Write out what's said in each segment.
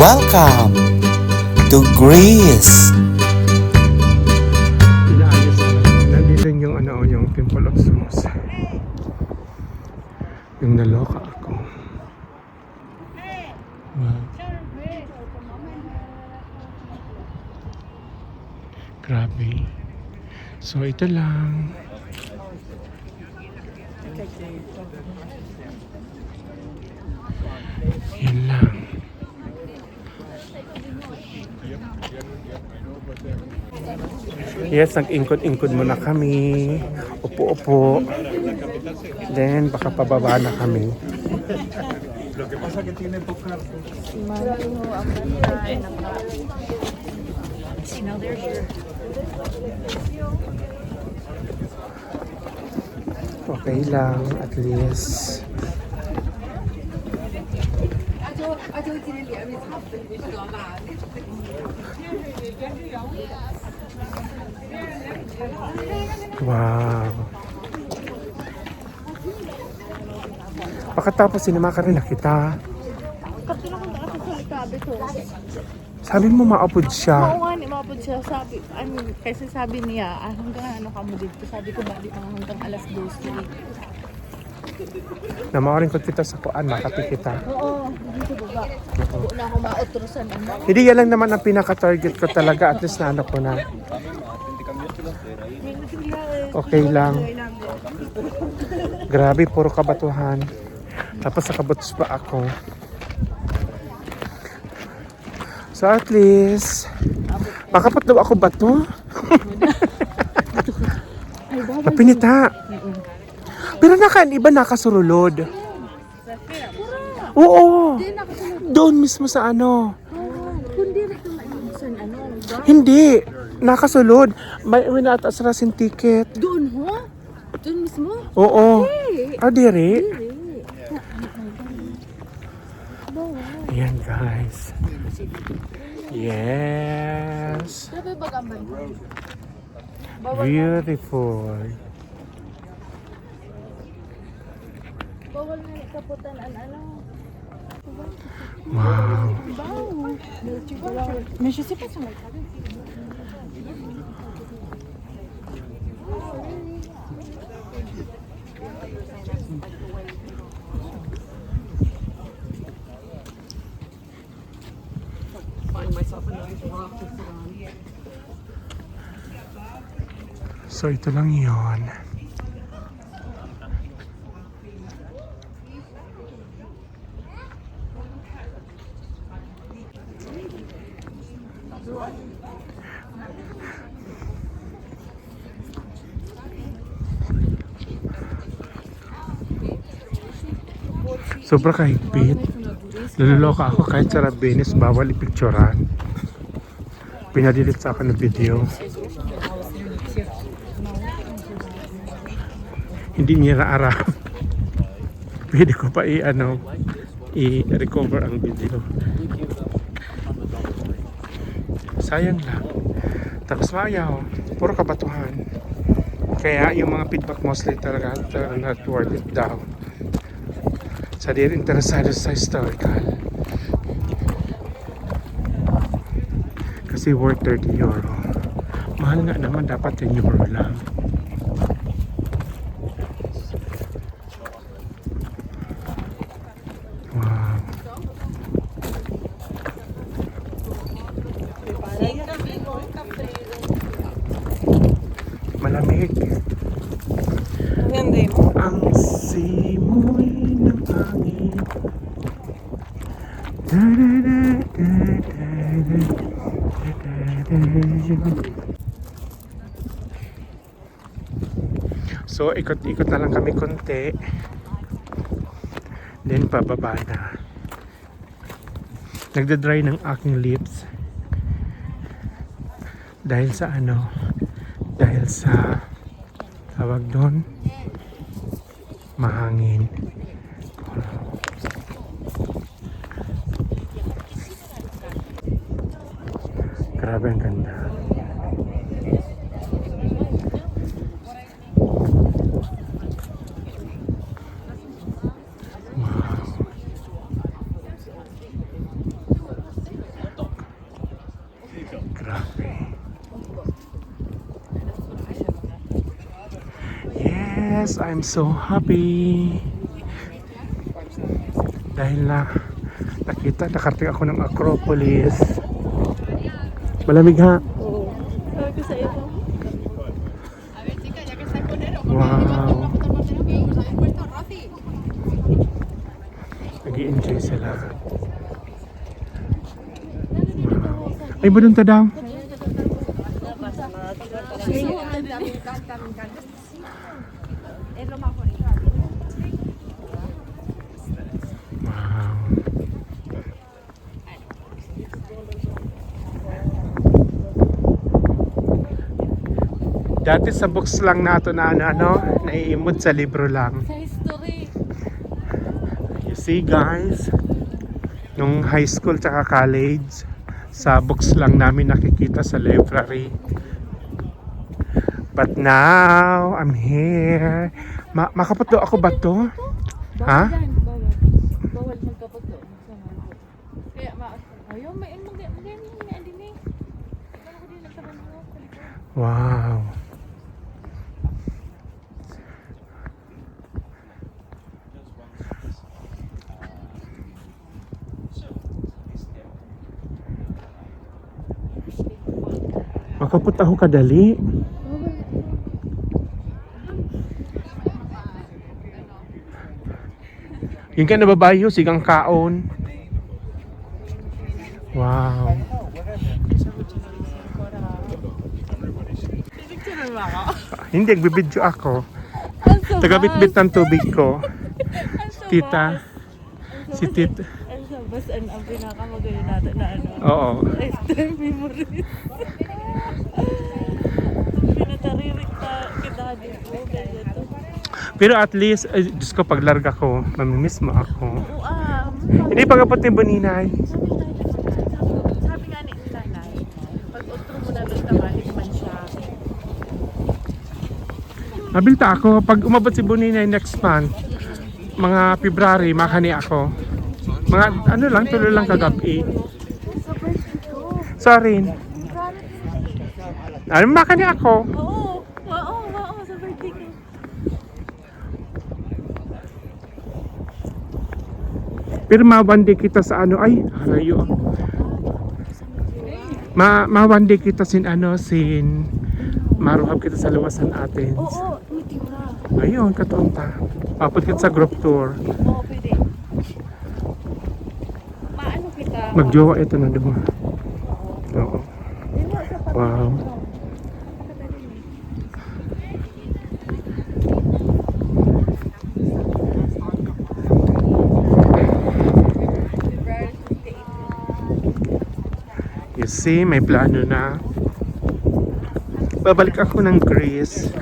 Welcome to Greece. Inaayos na lang. Nandito yung yung Temple of Zeus. Yung naloka ako. Wow. Grabe. So ito lang. Yan lang. Yes, nag-ingkod-ingkod muna kami. Upo-upo. Then, baka pababa na kami. Okay lang, at least. Wow. Pagkatapos sinama ka rin na kita. Sabi mo maapod siya. Oo nga, maapod siya. Sabi, kasi sabi niya, hanggang ano ka mo dito. Sabi ko, balik mga hanggang alas 2. Namawarin ko kita sa kuan, makati kita. Oo, dito baba. Huwag na ako mautrosan. Hindi yan lang naman ang pinaka-target ko talaga. At least naano ko na. Okay lang. Grabe, puro kabatuhan. Tapos nakabatos pa ako. So at least, makapat daw ako bato. Napinita. Pero iba nakasurulod. Oo. Doon mismo sa ano. Kundi rin saan Hindi. Nakasulod. May winataas rasin ticket. Doon, ho? Doon mismo? Oo. Hey. Diri. Ayan guys. Yes. Grabe ba gambay? Beautiful. Bawal na kaputan ano. Wow. Medyo sipa sa mga sabi. So ito lang yon. Sobra kahigpit. Naluloka ako kahit sa Rabenes, bawal ipicturan. Pinadilit sa akin ng video. Hindi niya naarap. Pwede ko pa i-recover ang video. Sayang lang. Tapos maayaw, puro kabatuhan. Kaya yung mga feedback mostly talaga not worth it daw. Sa di interesado sa historical. Kasi worth 30 euro. Mahal nga naman, dapat 10 euro lang. Wow. Malamig. Ang simoy ng hangin. So ikot-ikot na lang kami konti. Then pababa na. Nagda-dry ng aking lips. Dahil sa dahil sa tawag doon, mahangin. Grabe ang ganda. Wow. Yes, I'm so happy. Dahil nakarating ako ng Acropolis. Malamig ha? Oo. Sabi ko sa iyo. Wow. Nag-i-enjoy sila. Wow. Ay, badunta daw. Wow. Dati sa books lang nato na naiimod sa libro lang. Sa history. You see guys, nung high school tsaka college, sa books lang namin nakikita sa library. But now, I'm here. Makaputo ako ba to? Ha? Bawal magkaputo. Kaya ayaw, may din eh. Ako din nagkaroon mo. Wow. Makapunta ako kadali. Yung ka nababayo, sigang kaon. Wow. Picture mo ako? Hindi, nagbibidyo ako. Tagabitbit ng tubig ko. Tita. Si Tita. Ang sabas, ang pinakamagaling natin na Oo. lifetime memories. Pinataririk kita dito. Ganyan to. Pero at least, Diyos ko, paglarga ko, mamimiss mo ako. Hindi Oo, pagkapot ni Boninay. sabi nga ni nanay, pag utro mo na doon kamalik man siya. Nabilta ako, pag umabot si Boninay next month, mga February, makani ako. Mga ano lang, tuloy lang kagabi. Sa birthday ko. Sorry. Ano, makani ako. Oo, sa birthday ko. Pero mawandi kita sa ano, ay, halayo. Mawandi kita sin maruhab kita sa luwasan Athens. Oo, tira. Ayun, katunta. Papod kita sa group tour. Oo, pwede. Maano kita? Magjowa ito na diba? Oo. Wow. You see, may plano na. Babalik ako ng Greece.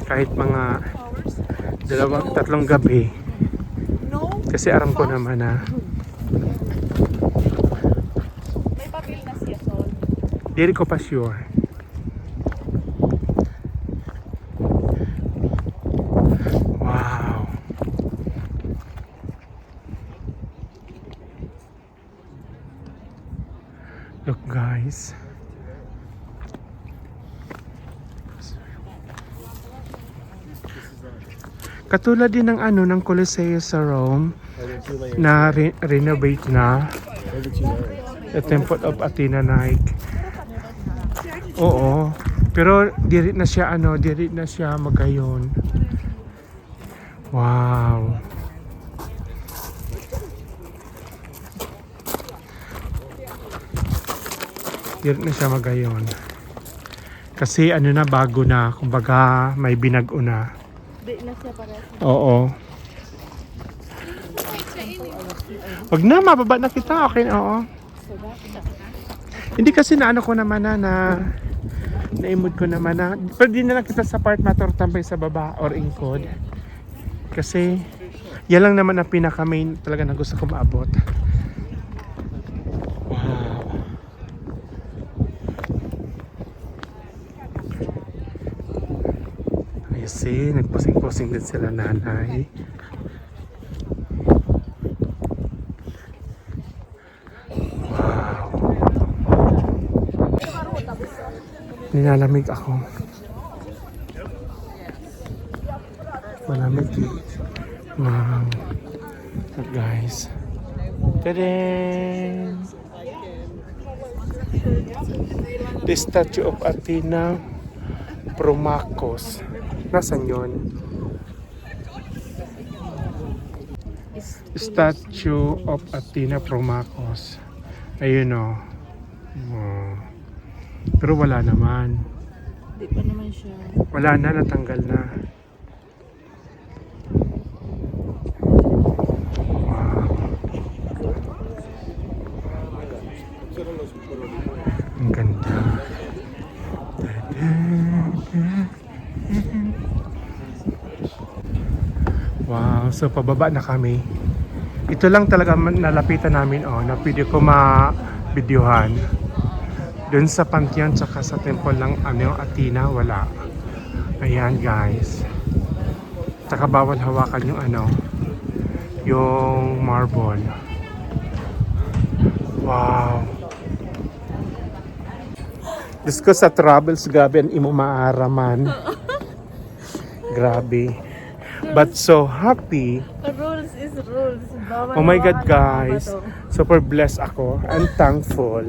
Kahit mga 2-3 gabi. Kasi aram ko naman na May papel na siya, Sol. Hindi ko pa sure. Wow. Look guys. Katulad din ng ng Coliseo sa Rome na renovate na. The Temple of Athena Nike. Oo. Pero diri na siya magayon. Wow. Diri na siya magayon. Kasi bago na, kumbaga may binago na. Di na siya para. Oo. Wag na, mababa na kita. Okay, oo. Hindi kasi ko naman naimod ko naman na. Pero di na lang kita sa part mator tambay sa baba or ingkod. Kasi yan lang naman ang pinaka main talaga na gusto ko maabot. Wow. You see, nagposing-posing din sila nanay. Nilalamig ako. gamit eh. Wow. Look guys. Ta-da! The statue of Athena Promachos. Nasaan yun? Statue of Athena Promachos. Ayun o. Oh. Pero wala naman. Hindi pa naman siya. Wala na, natanggal na. Wow. Ang ganda. Wow, so pababa na kami. Ito lang talaga nalapitan namin na pwede ko ma-videohan. Doon sa Pantheon tsaka sa temple ng Athena, wala. Ayan guys. Tsaka bawal hawakan yung yung marble. Wow. Diyos ko sa travels, grabe ang imo maaraman. Grabe. But so happy. Rules is rules. Bawal Oh my God hawakan ng guys. mga bato. Super blessed ako. I'm thankful.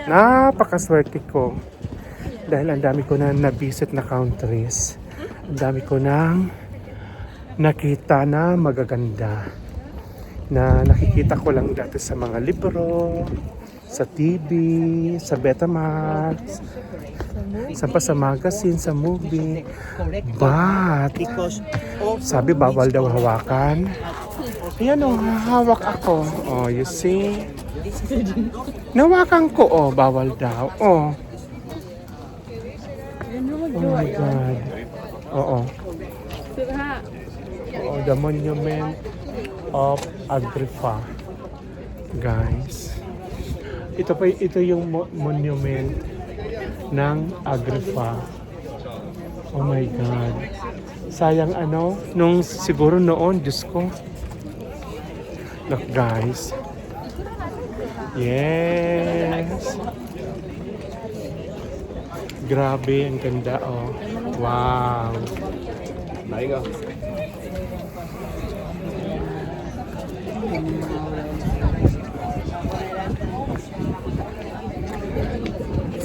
Napakaswerte ko. Dahil ang dami ko na na-visit na countries. Ang dami ko nang nakita na magaganda. Na nakikita ko lang dati sa mga libro, sa TV, sa Betamax, sa magazine, sa movie. But, sabi bawal daw hawakan. Ayan o, hahawak ako. Oh, you see? Nawakan ko, bawal daw. Oh my God. Oo. The monument of Agrippa. Guys. Ito yung monument ng Agrippa. Oh my God. Sayang nung siguro noon, Diyos ko. Look guys. Yes. Grabe, ang ganda Wow.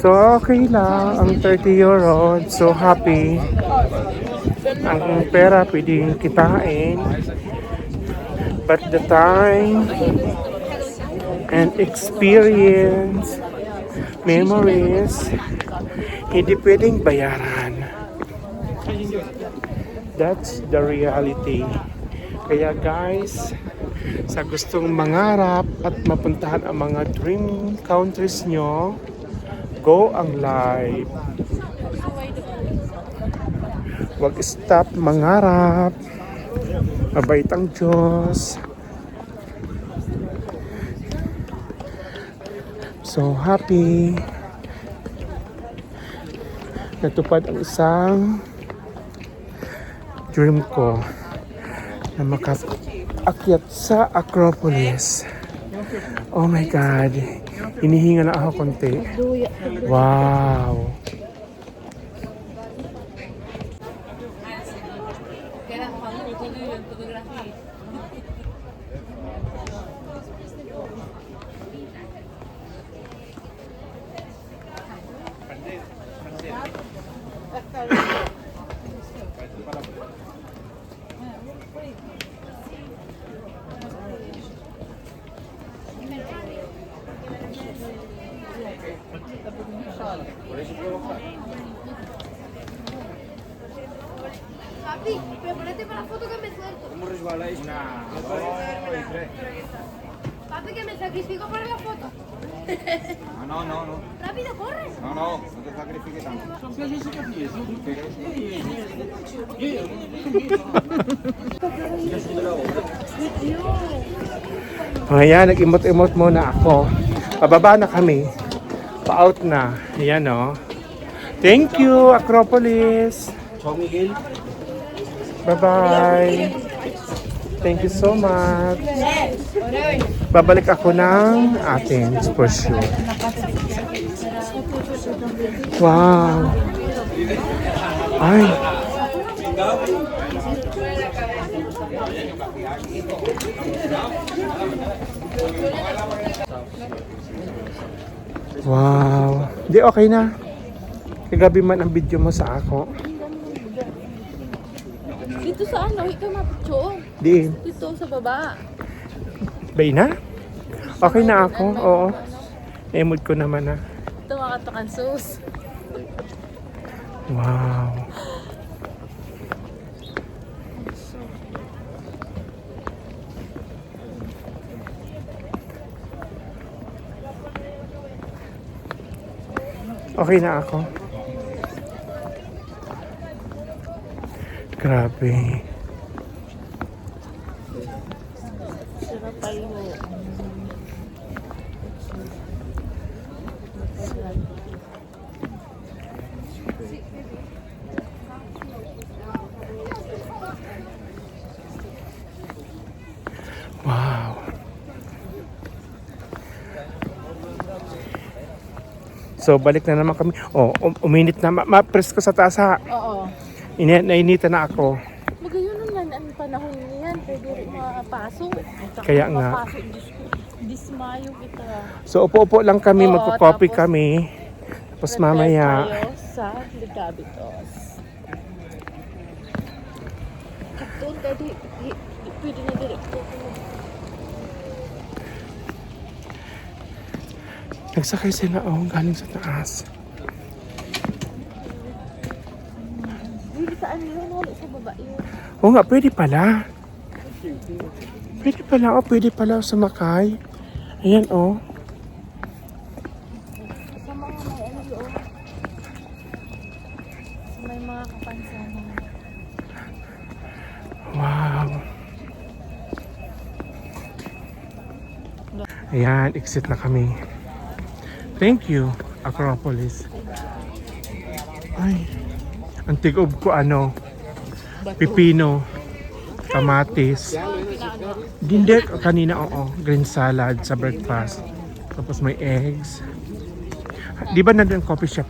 So okay lang, ang 30 euro, so happy. Ang pera pwedeng kitain. But the time and experience, memories, hindi pwedeng bayaran. That's the reality. Kaya guys, sa gustong mangarap at mapuntahan ang mga dream countries nyo, go ang live. Huwag stop mangarap. Mabait ang Diyos. So happy. Natupad ang isang dream ko na makaakyat sa Acropolis. Oh my God. Hinihinga na ako konti. Wow. Papi, prepárate para la foto que me suelto. ¿Cómo resbaláis? Papi, que me sacrifico para la foto. No. Rápido, corre. No te sacrifiques tanto. Ayan, nag-imot-imot muna ako. Pababa na kami. Pa-out na. Ayan Thank you, Acropolis. Bye-bye. Thank you so much. Babalik ako ng Athens for sure. Wow. Ay. Wow. Di okay na. Kagabi man ang video mo sa ako. Dito sa ano, ikaw mapicture. Di. Dito sa baba. Bay na? Okay na ako. Oo. Emood ko naman na. Ito mga katakan sus. Wow. Okay na ako. Grabe. Sarap tayo. Wow. So balik na naman kami. Oh, uminit na. Ma-press ko sa taas ha. Oo. Nainita na ako. Magayon naman ang panahon niyan. Pwede rin makapasok. Kaya nga. Makapasok, Diyos ko. Dismayo kita. So upo-upo lang kami, Oo, magko-coffee tapos kami. Tapos Prepare mamaya. tayo sa Ligabitos. Doon ka pwede na direct. Nagsakay sila galing sa taas. Hindi saan yun? Wala sa baba yun. Oo nga, pwede pala. Pwede pala sumakay. Ayan Sa mga may ano yun. May mga kapansanan. Wow. Ayan, exit na kami. Thank you, Acropolis. Ay, ang tigob ko pipino, kamatis. Hindi, kanina green salad sa breakfast. Tapos may eggs. Di ba nandun coffee shop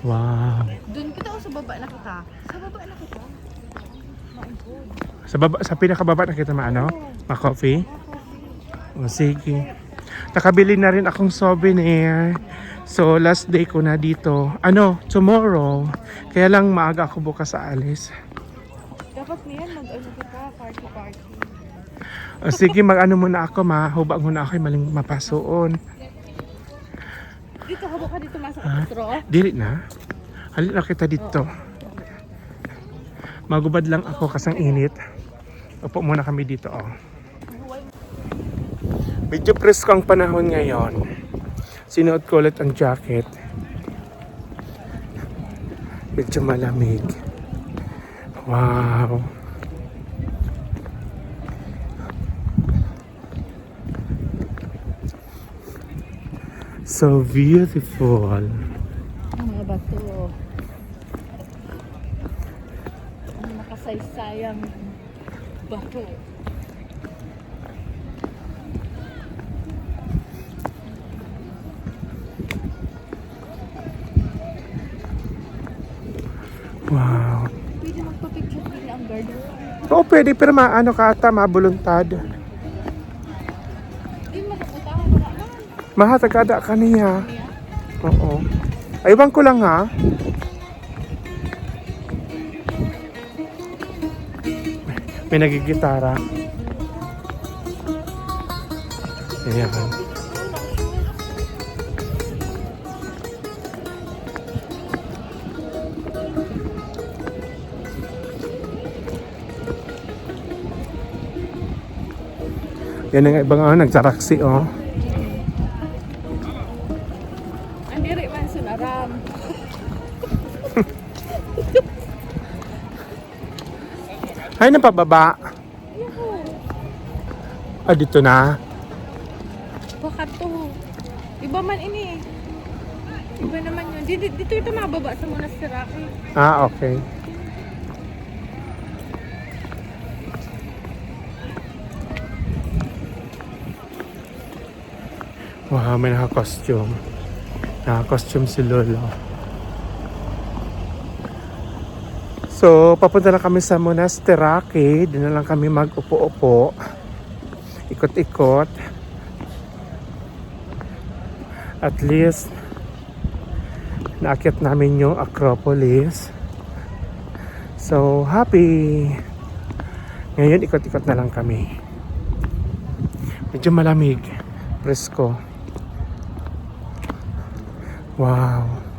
Wow. Doon kita o sa baba na kita? Sa baba na kita. Sa pinakababa na kita ma-coffee? O sige. Nakabili na rin akong souvenir. So last day ko na dito. Tomorrow. Kaya lang maaga ako bukas sa alis. Dapat niyan mag-ano kita, party. O sige, muna ako, mahubag muna ako, maling mapasuon. Dito, habo ka dito masa katro. Dili na. Halina na kita dito. Magubad lang ako kasang init. Upo muna kami dito Medyo presko ang panahon ngayon. Sinuot ko ulit ang jacket. Medyo malamig. Wow. So beautiful. Ang mga bato. Ang nakasaysayang bato. Wow. Pwede magpa-picture din ang garden. Oo, pwede, pero mabuluntad. Hindi, makakutahan mo naman. Mahatagada ka niya. Oo. Aywan ko lang ha. May nagigitara. Ayan. Yan ang ibang nagsaraksi Ang diri man sunaram. Ay, napababa. Dito na. Baka to. Iba man ini. Iba naman yun. Dito ito mababa sa Monastiraki. Okay. Wow, may naka-costume. Naka-costume si Lolo. So, papunta na kami sa Monasterake. Doon na lang kami mag-upo-upo. Ikot-ikot. At least, naakyat namin yung Acropolis. So, happy! Ngayon, ikot-ikot na lang kami. Medyo malamig. Presko. Wow!